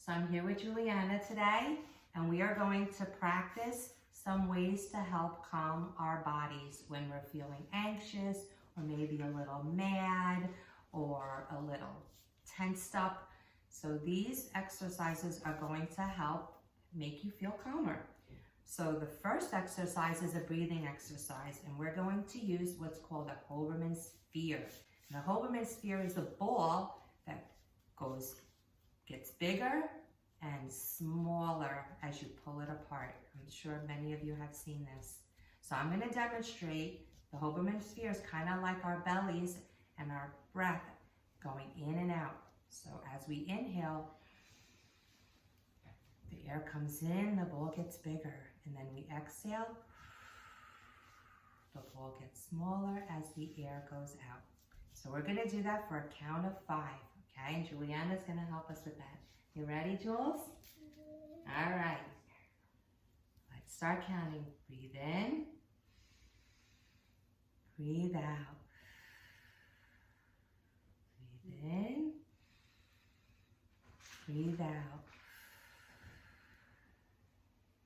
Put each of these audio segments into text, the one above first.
So I'm here with Juliana today, and we are going to practice some ways to help calm our bodies when we're feeling anxious or maybe a little mad or a little tensed up. So these exercises are going to help make you feel calmer. So the first exercise is a breathing exercise, and we're going to use what's called a Hoberman sphere. And the Hoberman sphere is a ball that gets bigger and smaller as you pull it apart. I'm sure many of you have seen this. So I'm going to demonstrate. The Hoberman sphere is kind of like our bellies and our breath going in and out. So as we inhale, the air comes in, the ball gets bigger, and then we exhale, the ball gets smaller as the air goes out. So we're going to do that for a count of 5, okay? And Juliana's going to help us with that. You ready, Jules? All right. Let's start counting. Breathe in. Breathe out. Breathe in. Breathe out.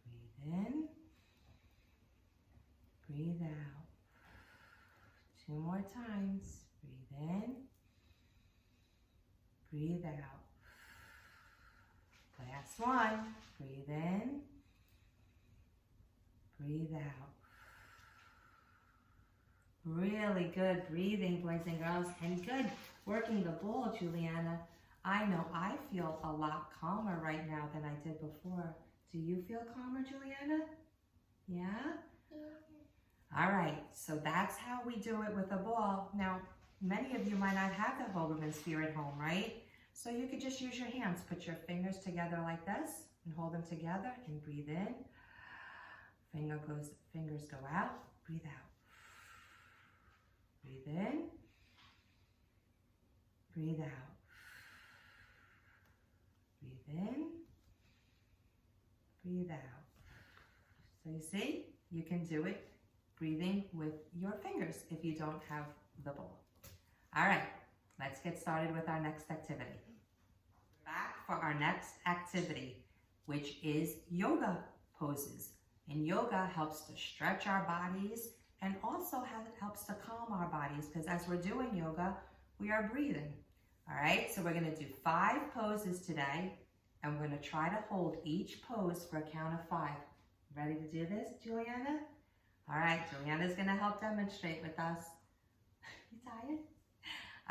Breathe in. Breathe out. 2 more times. Breathe in. Breathe out. Last one. Breathe in. Breathe out. Really good breathing, boys and girls, and good working the ball, Juliana. I know I feel a lot calmer right now than I did before. Do you feel calmer, Juliana? Yeah? All right, so that's how we do it with a ball. Now, many of you might not have the Hoberman sphere at home, right? So you could just use your hands. Put your fingers together like this and hold them together and breathe in. Fingers go out, breathe out. Breathe in, breathe out. Breathe in, breathe out. So you see, you can do it breathing with your fingers if you don't have the bowl. All right, let's get started with our next activity. Back for our next activity, which is yoga poses. And yoga helps to stretch our bodies and also helps to calm our bodies, because as we're doing yoga, we are breathing. All right, so we're going to do 5 poses today, and we're going to try to hold each pose for a count of 5. Ready to do this, Juliana? All right, Juliana's going to help demonstrate with us. You tired?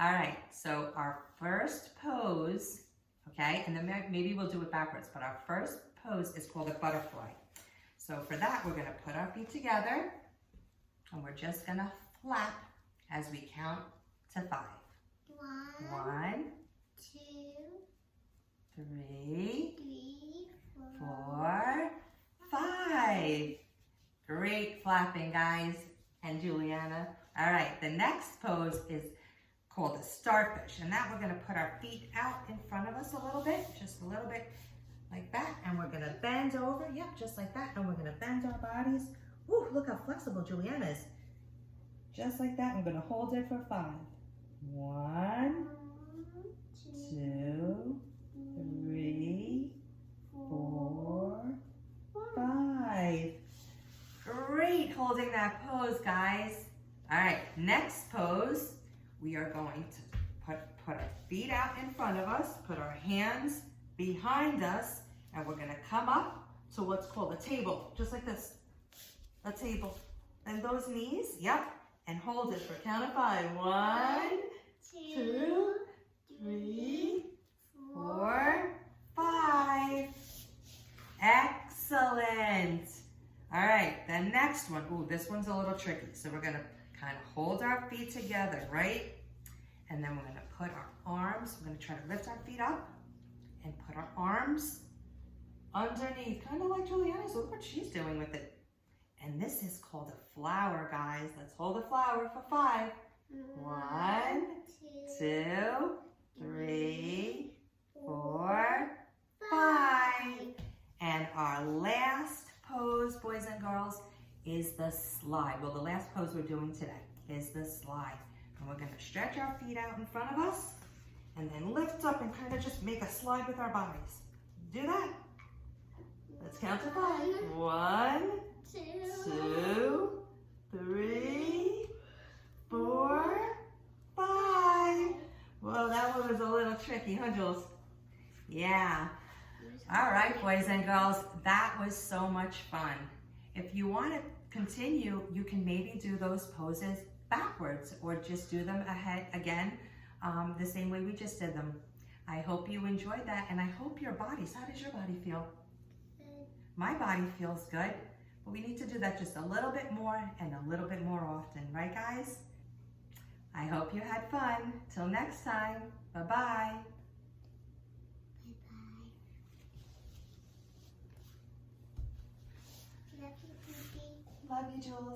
All right, so our first pose, okay, and then maybe we'll do it backwards, but our first pose is called a butterfly. So for that, we're going to put our feet together, and we're just going to flap as we count to 5. 1, 2, 3, 4, 5. Great flapping, guys and Juliana. All right, the next pose is called a starfish, and that we're going to put our feet out in front of us a little bit, just a little bit like that, and we're going to bend over, yep, just like that, and we're going to bend our bodies. Woo, look how flexible Juliana is. Just like that, I'm going to hold it for 5. 1, 2, 3, 4, 5. Great holding that pose, guys. All right, next pose, we are going to put our feet out in front of us, put our hands behind us, and we're going to come up to what's called a table, just like this. A table. And those knees, yep, and hold it for a count of 5. 1, 2, 3, 4, 5. Excellent. All right, the next one. Ooh, this one's a little tricky. So we're going to kind of hold our feet together, right? And then we're going to put our arms, we're going to try to lift our feet up and put our arms underneath, kind of like Juliana's. Look what she's doing with it. And this is called a flower, guys. Let's hold a flower for 5. 1, 2, 3, 4, 5. And our last pose, boys and girls, is the slide. Well, the last pose we're doing today is the slide. And we're going to stretch our feet out in front of us and then lift up and kind of just make a slide with our bodies. Do that. Let's count to 5. 1, 2, 3, 4, 5. Well, that one was a little tricky, huh, Jules? Yeah. All right, boys and girls, that was so much fun. If you want to continue, you can maybe do those poses backwards or just do them again the same way we just did them. I hope you enjoyed that, and I hope your bodies, how does your body feel? My body feels good, but we need to do that just a little bit more and a little bit more often, right guys? I hope you had fun. Till next time, bye-bye. Love you, Jules.